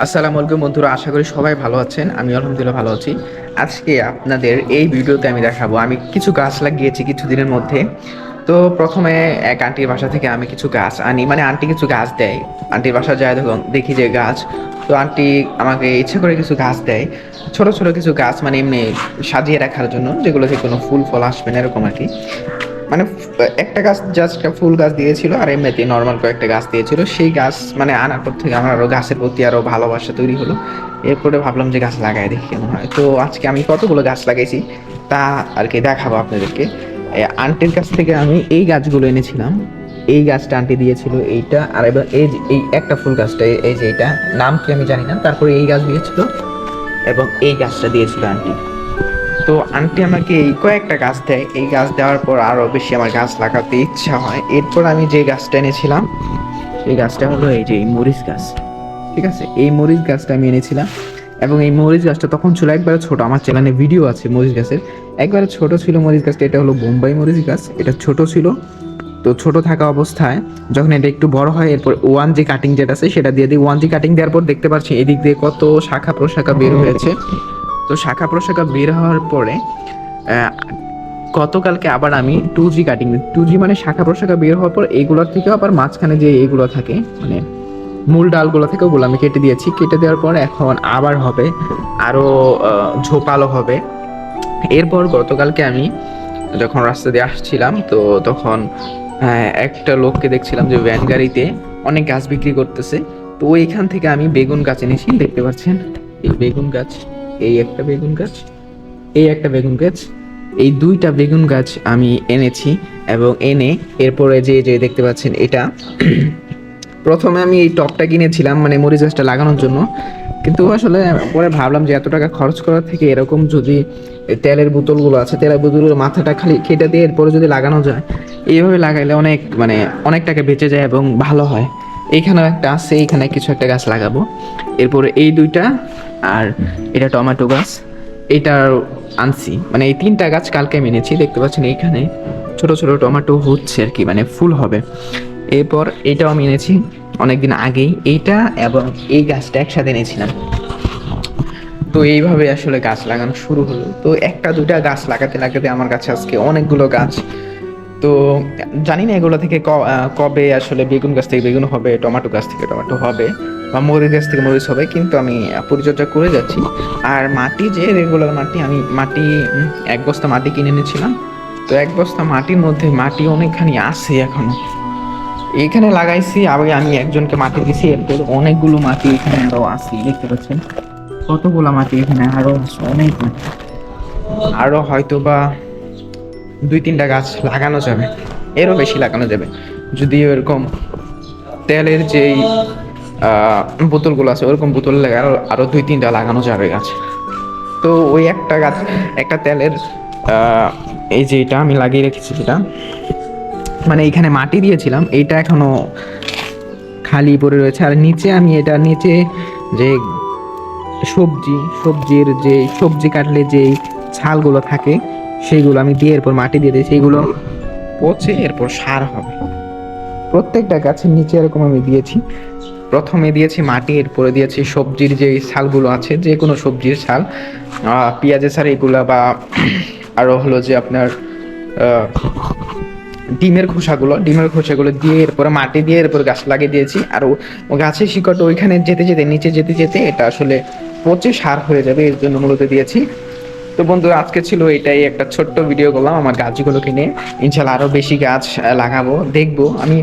আসসালামু আলাইকুম বন্ধুরা, আশা করি সবাই ভালো আছেন। আমি আলহামদুলিল্লাহ ভালো আছি। আজকে আপনাদের এই ভিডিওতে আমি দেখাবো আমি কিছু গাছ লাগিয়েছি কিছুদিনের মধ্যে। তো প্রথমে এক আন্টির বাসা থেকে আমি কিছু গাছ আনি, মানে আন্টি কিছু গাছ দেয়। আন্টির বাসা যায় তখন দেখি যে গাছ, তো আন্টি আমাকে ইচ্ছে করে কিছু গাছ দেয়, ছোট ছোট কিছু গাছ, মানে এমনি সাজিয়ে রাখার জন্য, যেগুলো থেকে কোনো ফুল ফল আসবে না এরকম আর কি। মানে একটা গাছ জাস্ট ফুল গাছ দিয়েছিল, আর এমনিতেই নর্মাল কয়েকটা গাছ দিয়েছিল। সেই গাছ মানে আনার পর থেকে আমার আরও গাছের প্রতি আরও ভালোবাসা তৈরি হলো। এরপরে ভাবলাম যে গাছ লাগাই দেখি কেমন হয়। তো আজকে আমি কতগুলো গাছ লাগাইছি তা আর কি দেখাবো আপনাদেরকে। আন্টির কাছ থেকে আমি এই গাছগুলো এনেছিলাম। এই গাছটা আন্টি দিয়েছিল, এইটা, আর এবার এই একটা ফুল গাছটা, এই যে এটা নাম কি আমি জানি না। তারপরে এই গাছ দিয়েছিল এবং এই গাছটা দিয়েছিল আন্টি। তো আন্টি আমাকে এই কয়েকটা গাছ দেয়, এই গাছ দেওয়ার পর আরও বেশি আমার গাছ লাগাতে ইচ্ছা হয়। এরপর আমি যে গাছটা এনেছিলাম সেই গাছটা হলো এই যে এই মরিচ গাছ। ঠিক আছে, এই মরিচ গাছটা আমি এনেছিলাম এবং এই মরিচ গাছটা তখন ছিল একবারে ছোট। আমার চ্যানেলে ভিডিও আছে মরিচ গাছের, একবারে ছোট ছিল মরিচ গাছটা। এটা হলো বোম্বাই মরিচ গাছ, এটা ছোট ছিল। তো ছোট থাকা অবস্থায় যখন এটা একটু বড় হয়, এরপর ওয়ান জি কাটিং যেটা আছে সেটা দিয়ে দিই। ওয়ান জি কাটিং দেওয়ার পর দেখতে পাচ্ছি এদিক দিয়ে কত শাখা প্রশাখা বের হয়েছে। তো শাখা প্রশাখা বের হওয়ার পরে গতকালকে আবার আমি 2G কাটিং, 2G মানে শাখা প্রশাখা বের হওয়ার পর এইগুলোর থেকে আবার মাঝখানে যে এইগুলো থাকে মানে মূল ডালগুলো থেকে, ওগুলো আমি কেটে দিয়েছি। কেটে দেওয়ার পর এখন আবার হবে, আরও ঝোপালো হবে। এরপর গতকালকে আমি যখন রাস্তা দিয়ে আসছিলাম, তো তখন একটা লোককে দেখছিলাম যে ভ্যান গাড়িতে অনেক গাছ বিক্রি করতেছে। তো ওইখান থেকে আমি বেগুন গাছ এনেছি, দেখতে পাচ্ছেন এই বেগুন গাছ, এই একটা বেগুন গাছ, এই একটা বেগুন গাছ, এই দুইটা বেগুন গাছ আমি এনেছি। এবং এনে এরপরে যে যে দেখতে পাচ্ছেন এটা প্রথমে আমি এই টবটা কিনেছিলাম মানে মরিচ গাছটা লাগানোর জন্য, কিন্তু আসলে পরে ভাবলাম যে এত টাকা খরচ করার থেকে এরকম যদি তেলের বোতলগুলো আছে, তেলের বোতলগুলো মাথাটা খালি কেটে দিয়ে এরপরে যদি লাগানো যায়, এইভাবে লাগাইলে অনেক মানে অনেক টাকা বেঁচে যায় এবং ভালো হয়। এইখানেও একটা আছে, এইখানে কিছু একটা গাছ লাগাবো। এরপরে এই দুইটা, আর এটা টমেটো গাছ, এইটার আনছি, মানে এই তিনটা গাছ কালকে আমি এনেছি। দেখতে পাচ্ছেন এইখানে ছোট ছোট টমেটো হচ্ছে আর কি, মানে ফুল হবে। এরপর এইটাও আমি এনেছি অনেকদিন আগেই, এইটা এবং এই গাছটা একসাথে এনেছিলাম। তো এইভাবে আসলে গাছ লাগানো শুরু হলো। তো একটা দুটা গাছ লাগাতে লাগাতে আমার কাছে আজকে অনেকগুলো গাছ। তো জানি না এগুলো থেকে কবে আসলে বেগুন গাছ থেকে বেগুন হবে, টমেটো গাছ থেকে টমেটো হবে, বা মরিচ গাছ থেকে মরিচ হবে, কিন্তু আমি পরিচর্যা করে যাচ্ছি। আর মাটি যে রেগুলার মাটি, আমি মাটি এক বস্তা মাটি কিনে এনেছিলাম। তো এক বস্তা মাটির মধ্যে মাটি অনেকখানি আছে এখনো। এখানে লাগাইছি, আগে আমি একজনকে মাটি দিছি, এরপর অনেকগুলো মাটি এখানে আরো আছে, দেখতে পাচ্ছেন কতগুলো মাটি এখানে আরো আছে, অনেক মাটি। আরো হয়তো বা 2-3টা গাছ লাগানো যাবে, এরও বেশি লাগানো যাবে যদি এরকম তেলের যেই বোতলগুলো আছে ওরকম বোতল লাগে আরো 2-3টা লাগানো যাবে গাছ। তো ওই একটা গাছ, একটা তেলের এই যে এটা আমি লাগিয়ে রেখেছি, যেটা মানে এইখানে মাটি দিয়েছিলাম, এইটা এখনো খালি পড়ে রয়েছে। আর নিচে আমি এটা নিচে যে সবজির যে সবজি কাটলে যে ছালগুলো থাকে সেইগুলো আমি দিয়ে এরপর মাটি দিয়ে দিই, সেইগুলো পচে এরপর সার হবে। প্রত্যেকটা গাছের নিচে এরকম আমি দিয়েছি, প্রথমে দিয়েছি মাটি, এরপরে দিয়েছি সবজির যে ছালগুলো আছে, যে কোনো সবজির ছাল, পেঁয়াজের ছাল এগুলা, বা আরও হলো যে আপনার ডিমের খোসাগুলো দিয়ে এরপরে মাটি দিয়ে এরপর গাছ লাগিয়ে দিয়েছি। আর ও গাছের শিকড় ওইখানে যেতে যেতে নিচে যেতে যেতে এটা আসলে পচে সার হয়ে যাবে, এর জন্য মূলত দিয়েছি। তো বন্ধুরা, আজকে ছিল এটাই একটা ছোট্ট ভিডিও করলাম আমার গাছগুলোকে নিয়ে। ইনশাল্লাহ আরও বেশি গাছ লাগাবো, দেখবো আমি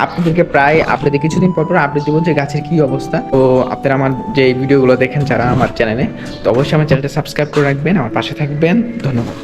আপনাদের কিছুদিন পর পর আপডেট দেবো যে গাছের কি অবস্থা। তো আপনারা আমার যে ভিডিওগুলো দেখেন যারা আমার চ্যানেলে, তো অবশ্যই আমার চ্যানেলটা সাবস্ক্রাইব করে রাখবেন, আমার পাশে থাকবেন। ধন্যবাদ।